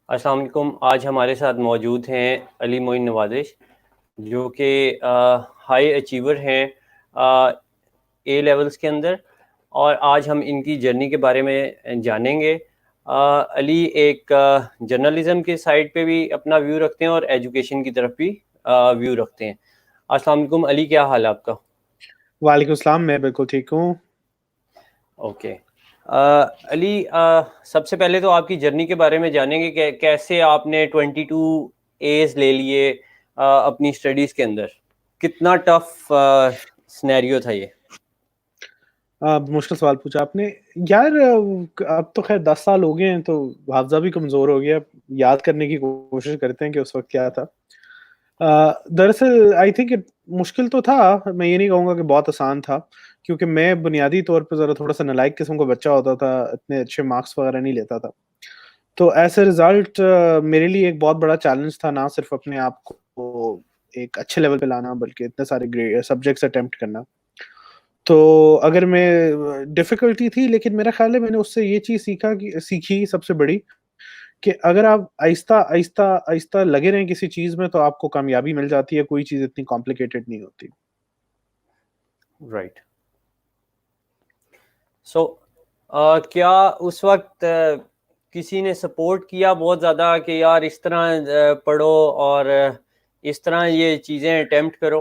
अस्सलाम वालेकुम। आज हमारे साथ मौजूद हैं अली मोइन नवाजिश, जो कि हाई अचीवर हैं ए लेवल्स के अंदर, और आज हम इनकी जर्नी के बारे में जानेंगे। अली एक जर्नलिज़म के साइड पे भी अपना व्यू रखते हैं और एजुकेशन की तरफ भी व्यू रखते हैं। अस्सलाम वालेकुम अली, क्या हाल है आपका? वालेकुम सलाम, मैं बिल्कुल ठीक हूँ। ओके। अली, सबसे पहले तो आपकी जर्नी के बारे में जानेंगे कि कैसे आपने 22 एज ले लिए अपनी स्टडीज़ के अंदर। कितना टफ सिनेरियो था ये? मुश्किल सवाल पूछा आपने। यार अब तो ख़ैर 10 साल हो गए हैं, तो हाफ़ज़ा भी कमज़ोर हो गया। याद करने की कोशिश करते हैं कि उस वक़्त क्या था। दरअसल आई थिंक मुश्किल तो था, मैं ये नहीं कहूँगा कि बहुत आसान था, क्योंकि मैं बुनियादी तौर पे ज़रा थोड़ा-सा नालायक किस्म का बच्चा होता था, इतने अच्छे मार्क्स वग़ैरह नहीं लेता था। तो एज़ अ रिज़ल्ट मेरे लिए एक बहुत बड़ा चैलेंज था, ना सिर्फ़ अपने आप को एक अच्छे लेवल पे लाना, बल्कि इतने सारे सब्जेक्ट्स अटेम्प्ट करना। तो अगर मैं डिफ़िकल्टी थी, लेकिन मेरा ख़्याल है मैंने उससे ये चीज़ सीखी सबसे बड़ी, कि अगर आप आहिस्ता लगे रहें किसी चीज़ में, तो आपको कामयाबी मिल जाती है, कोई चीज़ इतनी कॉम्प्लिकेटेड नहीं होती। राइट। सो क्या उस वक्त किसी ने सपोर्ट किया बहुत ज़्यादा कि यार इस तरह पढ़ो और इस तरह ये चीज़ें अटेम्प्ट करो?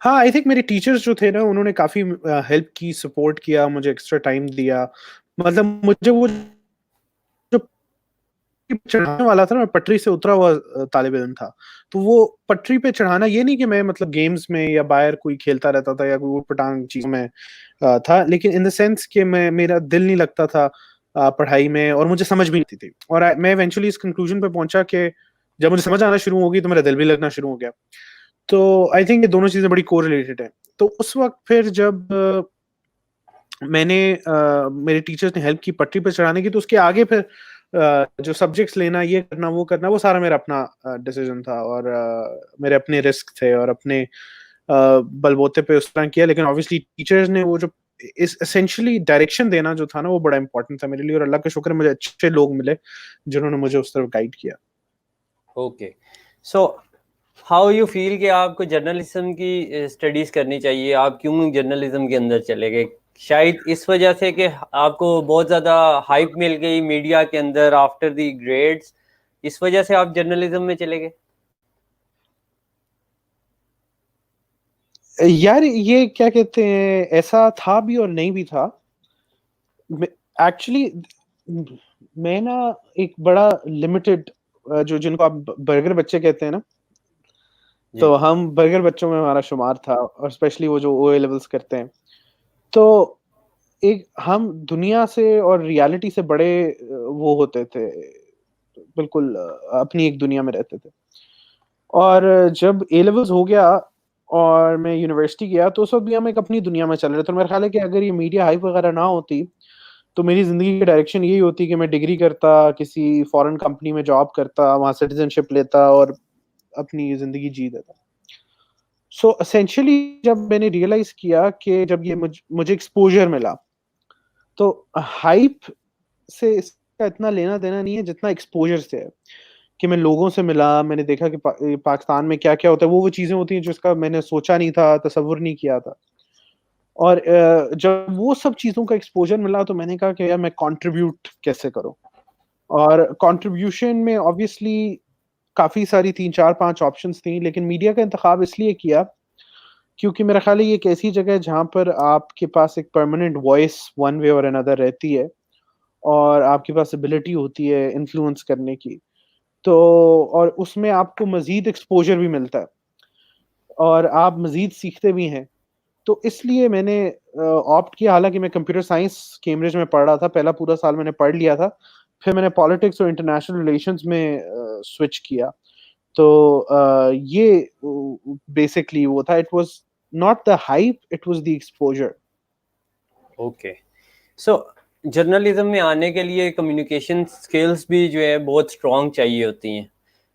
हाँ, आई थिंक मेरे टीचर्स जो थे ना, उन्होंने काफ़ी हेल्प की, सपोर्ट किया, मुझे एक्स्ट्रा टाइम दिया। मतलब मुझे वो जो चढ़ाने वाला था ना, मैं पटरी से उतरा हुआ तालिब इल्म था। तो वो पटरी पे चढ़ाना, ये नहीं कि मैं मतलब गेम्स में या बाहर कोई खेलता रहता था या कोई ऊट-पटांग चीज़ों में था, लेकिन इन द सेंस कि मेरा दिल नहीं लगता था पढ़ाई में, और मुझे समझ भी नहीं आती थी। और मैं इवेंचुअली इस कंक्लूजन पे पहुँचा कि जब मुझे समझ आना शुरू हो गई, तो मेरा दिल भी लगना शुरू हो गया। तो आई थिंक ये दोनों चीज़ें बड़ी कोरिलेटेड हैं। तो उस वक़्त फिर जब मेरे टीचर्स ने हेल्प की पटरी पे चढ़ाने की, तो उसके आगे फिर जो सब्जेक्ट्स लेना, ये करना, वो सारा मेरा अपना डिसीज़न था, और मेरे अपने रिस्क थे, और अपने बलबूते पे उस तरह किया। लेकिन ऑब्वियसली टीचर्स ने वो जो इस एसेंशियली डायरेक्शन देना जो था ना, वो बड़ा इम्पोर्टेंट था मेरे लिए, और अल्लाह का शुक्र है मुझे अच्छे लोग मिले, जिन्होंने मुझे उस तरफ गाइड किया। Okay. So how you feel कि आपको जर्नलिज्म की स्टडीज़ करनी चाहिए? आप क्यों जर्नलिज्म के अंदर चले गए? शायद इस वजह से कि आपको बहुत ज़्यादा हाइप मिल गई मीडिया के अंदर आफ्टर द ग्रेड्स, इस वजह से आप जर्नलिज्म में चले गए? यार ये क्या कहते हैं, ऐसा था भी और नहीं भी था। एक्चुअली मैं ना एक बड़ा लिमिटेड, जो जिनको आप बर्गर बच्चे कहते हैं ना, जी। तो हम बर्गर बच्चों में हमारा शुमार था, और स्पेशली वो जो ओए लेवल्स करते हैं। तो एक हम दुनिया से और रियलिटी से बड़े वो होते थे, बिल्कुल अपनी एक दुनिया में रहते थे। और जब ए लेवल्स हो गया और मैं यूनिवर्सिटी गया, तो उस वक़्त भी हम एक अपनी दुनिया में चल रहे थे। तो मेरा ख़्याल है कि अगर ये मीडिया हाइप वगैरह ना होती, तो मेरी ज़िंदगी की डायरेक्शन यही होती कि मैं डिग्री करता, किसी फ़ॉरेन कंपनी में जॉब करता, वहाँ सिटिज़नशिप लेता, और अपनी ज़िंदगी जी लेता। सो एसेंशियली जब मैंने रियलाइज़ किया कि जब ये मुझे एक्सपोज़र मिला, तो हाइप से इसका इतना लेना-देना नहीं है, जितना एक्सपोज़र से है। कि मैं लोगों से मिला, मैंने देखा कि पाकिस्तान में क्या-क्या होता है, वो चीज़ें होती हैं जिसका मैंने सोचा नहीं था, तसव्वुर नहीं किया था। और जब वो सब चीज़ों का एक्सपोज़र मिला, तो मैंने कहा कि यार मैं कंट्रीब्यूट कैसे करूँ? और कंट्रीब्यूशन में ऑब्वियसली काफ़ी सारी 3, 4, 5 ऑप्शंस थी, लेकिन मीडिया का इंतखाब इसलिए किया, क्योंकि मेरा ख़्याल है ये एक ऐसी जगह है जहाँ पर आपके पास एक परमानेंट वॉइस वन वे और अनदर रहती है, और आपके पास एबिलिटी होती है इन्फ्लुएंस करने की। तो और उसमें आपको मज़ीद एक्सपोज़र भी मिलता है, और आप मज़ीद सीखते भी हैं। तो इसलिए मैंने ऑप्ट किया, हालाँकि मैं कंप्यूटर साइंस कैम्ब्रिज में पढ़ रहा था, पहला पूरा साल मैंने पढ़ लिया था। फिर मैंने पॉलिटिक्स और इंटरनेशनल रिलेशंस में स्विच किया। तो ये बेसिकली वो था, it was not the hype, it was the exposure. Okay. So journalism में आने के लिए कम्युनिकेशन स्किल्स भी जो है बहुत स्ट्रॉन्ग चाहिए होती हैं।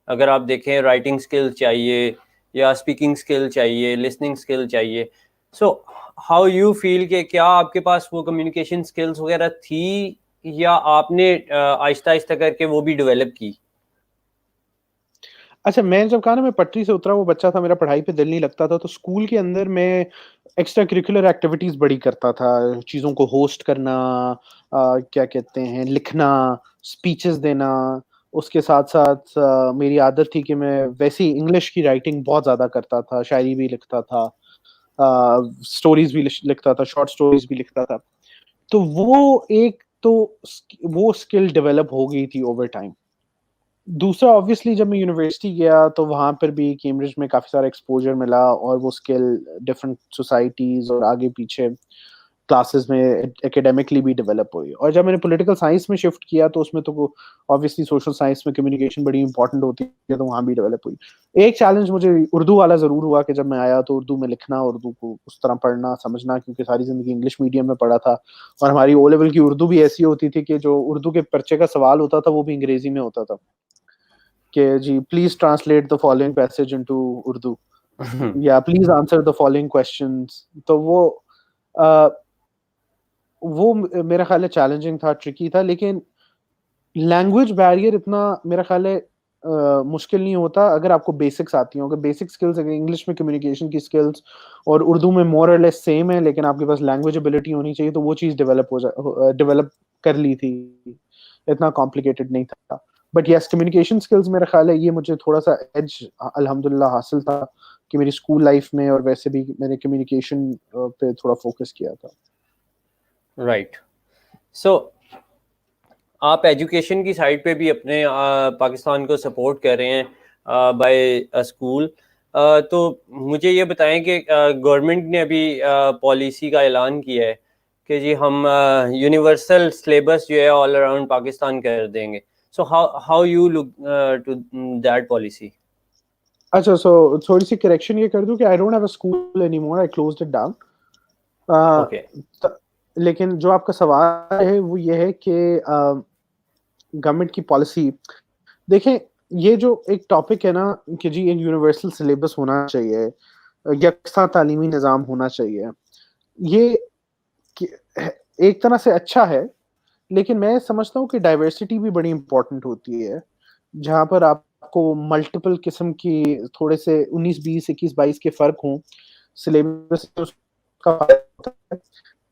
अगर आप देखें, राइटिंग स्किल चाहिए या स्पीकिंग स्किल चाहिए, लिसनिंग स्किल चाहिए। सो हाउ यू फील कि क्या आपके पास वो कम्युनिकेशन स्किल्स वगैरह थी या आपने आहिस्ता आहिस्ता करके वो भी डेवलप की? अच्छा, मैंने जब कहा ना मैं पटरी से उतरा हुआ बच्चा था, मेरा पढ़ाई पे दिल नहीं लगता था, तो स्कूल के अंदर मैं एक्स्ट्रा करिकुलर एक्टिविटीज़ बड़ी करता था। चीज़ों को होस्ट करना, क्या कहते हैं, लिखना, स्पीचेज़ देना। उसके साथ-साथ मेरी आदत थी कि मैं वैसे ही इंग्लिश की राइटिंग बहुत ज़्यादा करता था, शायरी भी लिखता था, स्टोरीज़ भी लिखता था, शॉर्ट स्टोरीज़ भी लिखता था। तो वो स्किल डेवलप हो गई थी ओवर टाइम। दूसरा ऑब्वियसली जब मैं यूनिवर्सिटी गया तो वहाँ पर भी कैम्ब्रिज में काफ़ी सारा एक्सपोज़र मिला और वो स्किल डिफरेंट सोसाइटीज़ और आगे पीछे क्लासेस में एकेडमिकली भी डेवलप हुई। और जब मैंने पॉलिटिकल साइंस में शिफ्ट किया तो उसमें तो ऑब्वियसली सोशल साइंस में कम्युनिकेशन बड़ी इंपॉर्टेंट होती है, तो वहाँ भी डेवलप हुई। एक चैलेंज मुझे उर्दू वाला ज़रूर हुआ कि जब मैं आया तो उर्दू में लिखना, उर्दू को उस तरह पढ़ना, समझना, क्योंकि सारी ज़िंदगी इंग्लिश मीडियम में पढ़ा था और हमारी ओ लेवल की उर्दू भी ऐसी होती थी कि जो उर्दू के पर्चे का सवाल होता था वो भी अंग्रेज़ी में होता था। कि जी please translate the following passage into Urdu या please answer the following questions. तो अ, मेरा ख्याल है चैलेंजिंग था, ट्रिकी था, लेकिन लैंग्वेज बैरियर इतना मेरा ख्याल है मुश्किल नहीं होता अगर आपको बेसिक्स आती हों। अगर बेसिक स्किल्स, अगर इंग्लिश में कम्युनिकेशन की स्किल्स और उर्दू में मोर और लेस सेम है, लेकिन आपके पास लैंग्वेज एबिलिटी होनी चाहिए, तो वो चीज़ डेवलप कर ली थी। इतना कॉम्प्लिकेटेड नहीं था। बट यस, कम्युनिकेशन स्किल्स मेरा ख्याल है ये मुझे थोड़ा-सा एज अल्हम्दुलिल्लाह हासिल था कि मेरी स्कूल लाइफ में और वैसे भी मैंने कम्युनिकेशन पे थोड़ा फोकस किया था। राइट। सो आप एजुकेशन की साइड पे भी अपने पाकिस्तान को सपोर्ट कर रहे हैं बाय स्कूल। तो मुझे ये बताएं कि गवर्नमेंट ने अभी पॉलिसी का ऐलान किया है कि जी हम यूनिवर्सल सिलेबस जो है ऑल अराउंड पाकिस्तान कर देंगे। So how how you look to that policy? अच्छा, सो थोड़ी-सी करेक्शन ये कर दूँ कि I don't have a school anymore, I closed it down. Uh, okay. त लेकिन जो आपका सवाल है वो ये है कि गवर्नमेंट की पॉलिसी, देखें, ये जो एक टॉपिक है ना कि जी एक यूनिवर्सल सिलेबस होना चाहिए, यकसा तालीमी निज़ाम होना चाहिए, ये कि एक तरह से अच्छा है, लेकिन मैं समझता हूँ कि डाइवर्सिटी भी बड़ी इम्पोर्टेंट होती है, जहाँ पर आपको मल्टीपल किस्म की थोड़े से 19-20, 21-22 के फ़र्क हों, सिलेबस उसका होता है।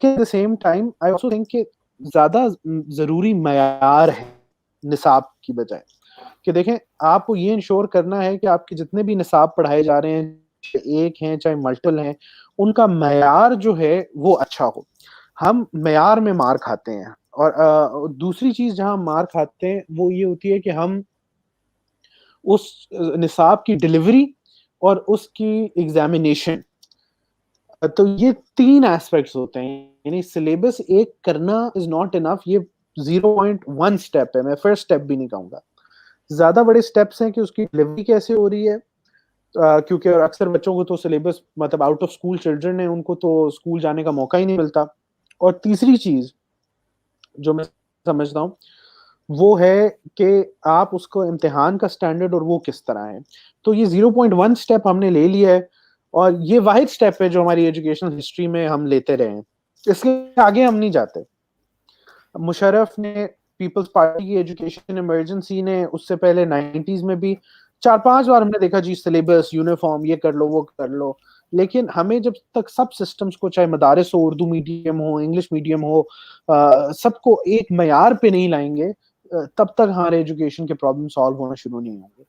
At the same time I also think कि ज़्यादा ज़रूरी मयार है निसाब की बजाय। कि देखें, आपको ये इंश्योर करना है कि आपके जितने भी निसाब पढ़ाए जा रहे हैं, चाहे एक हैं, चाहे मल्टीपल हैं, उनका मयार जो है वो अच्छा हो। हम मयार में मार खाते हैं और दूसरी चीज़ जहाँ हम मार खाते हैं वो ये होती है कि हम उस निसाब की डिलीवरी और उसकी एग्ज़ामिनेशन, तो ये 3 एस्पेक्ट्स होते हैं। यानी सिलेबस एक करना इज़ नॉट इनफ, ये 0.1 स्टेप है, मैं फर्स्ट स्टेप भी नहीं कहूँगा। ज़्यादा बड़े स्टेप्स हैं कि उसकी डिलीवरी कैसे हो रही है, क्योंकि और अक्सर बच्चों को तो सिलेबस मतलब आउट ऑफ स्कूल चिल्ड्रन है, उनको तो स्कूल जाने का मौका ही नहीं मिलता। और तीसरी चीज़ जो मैं समझता हूँ, वो है कि आप उसको इम्तिहान का स्टैंडर्ड और वो किस तरह है। तो ये 0.1 स्टेप हमने ले लिया है और ये वाहिद स्टेप है जो हमारी एजुकेशनल हिस्ट्री में हम लेते रहे हैं। इसके आगे हम नहीं जाते। मुशर्रफ ने, पीपल्स पार्टी की एजुकेशन इमरजेंसी ने, उससे पहले 90s में भी 4-5 बार हमने देखा जी सिलेबस, यूनिफ़ॉर्म, ये कर लो, वो कर लो। लेकिन हमें जब तक सब सिस्टम्स को, चाहे मदारिस हो, उर्दू मीडियम हो, इंग्लिश मीडियम हो, सबको एक मयार पे नहीं लाएँगे, तब तक हमारे एजुकेशन के प्रॉब्लम सॉल्व होना शुरू नहीं होंगे।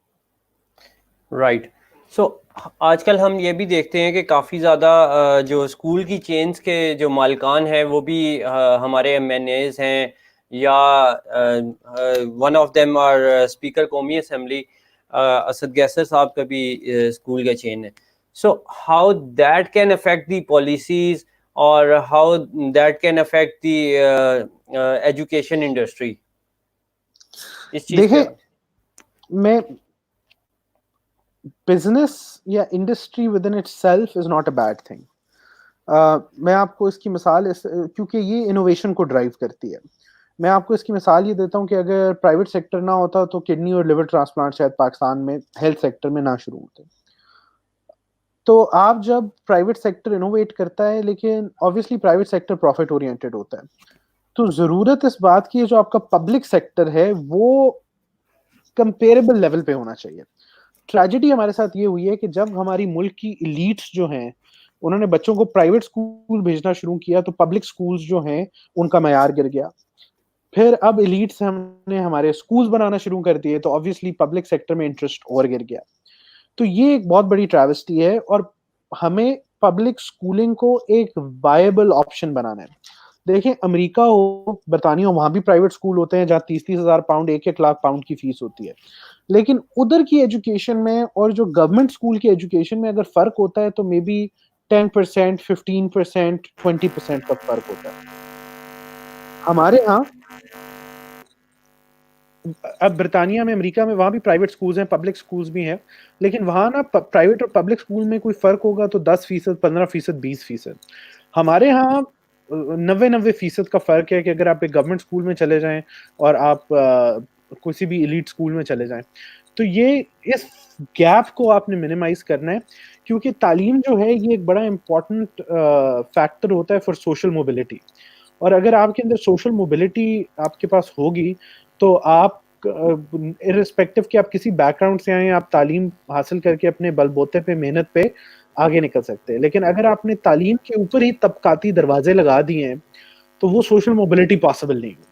राइट। सो आजकल हम ये भी देखते हैं कि काफ़ी ज़्यादा जो स्कूल की चेन्स के जो मालिकान हैं वो भी हमारे एमएनएज हैं, या one of them are speaker Qaumi assembly Asad Qaiser साहब का भी स्कूल का चेन है। So how that can affect the policies और how that can affect the education industry, इस चीज़ पे? देखें, मैं बिज़नेस या industry within itself is not a bad thing. मैं आपको इसकी मिसाल क्योंकि ये इनोवेशन को ड्राइव करती है। मैं आपको इसकी मिसाल ये देता हूँ कि अगर प्राइवेट सेक्टर ना होता तो किडनी और लिवर ट्रांसप्लांट शायद पाकिस्तान में हेल्थ सेक्टर में ना शुरू होते। तो आप जब प्राइवेट सेक्टर इनोवेट करता है, लेकिन obviously private sector profit oriented होता है। तो ज़रूरत इस बात की है जो आपका पब्लिक सेक्टर है वो कंपेरेबल लेवल पे होना चाहिए। ट्रेजेडी हमारे साथ ये हुई है कि जब हमारी मुल्क की एलीट्स जो हैं, उन्होंने बच्चों को प्राइवेट स्कूल भेजना शुरू किया तो पब्लिक स्कूल्स जो हैं, उनका मयार गिर गया। फिर अब एलीट्स हमने हमारे स्कूल्स बनाना शुरू कर दिए तो ऑब्वियसली पब्लिक सेक्टर में इंटरेस्ट और गिर गया। तो ये एक बहुत बड़ी ट्रैवेस्टी है और हमें पब्लिक स्कूलिंग को एक वायबल ऑप्शन बनाना है। देखिए अमेरिका हो, बरतानिया हो, वहाँ भी प्राइवेट स्कूल होते हैं जहाँ 30-30 हज़ार पाउंड, 1-1 लाख पाउंड की फीस होती है। लेकिन उधर की एजुकेशन में और जो गवर्नमेंट स्कूल की एजुकेशन में अगर फ़र्क होता है तो मे बी 10%, 15%, 20% का फ़र्क होता है। हमारे यहाँ अब ब्रिटानिया में, अमेरिका में वहाँ भी प्राइवेट स्कूल्स हैं, पब्लिक स्कूल्स भी हैं, लेकिन वहाँ ना प्राइवेट और पब्लिक स्कूल में कोई फ़र्क होगा तो 10%, 15%, 20%। हमारे यहाँ 90-90% का फ़र्क है कि अगर आप एक गवर्नमेंट स्कूल में चले जाएँ और आप किसी भी एलीट स्कूल में चले जाएँ। तो ये इस गैप को आपने मिनिमाइज़ करना है क्योंकि तालीम जो है ये एक बड़ा इम्पोर्टेंट फैक्टर होता है फॉर सोशल मोबिलिटी। और अगर आपके अंदर सोशल मोबिलिटी आपके पास होगी, तो आप इर्रिस्पेक्टिव कि आप किसी बैकग्राउंड से आए, आप तालीम हासिल करके अपने बलबूते पे, मेहनत पे आगे निकल सकते हैं। लेकिन अगर आपने तालीम के ऊपर ही तबकाती दरवाज़े लगा दिए हैं, तो वो सोशल मोबिलिटी पॉसिबल नहीं है।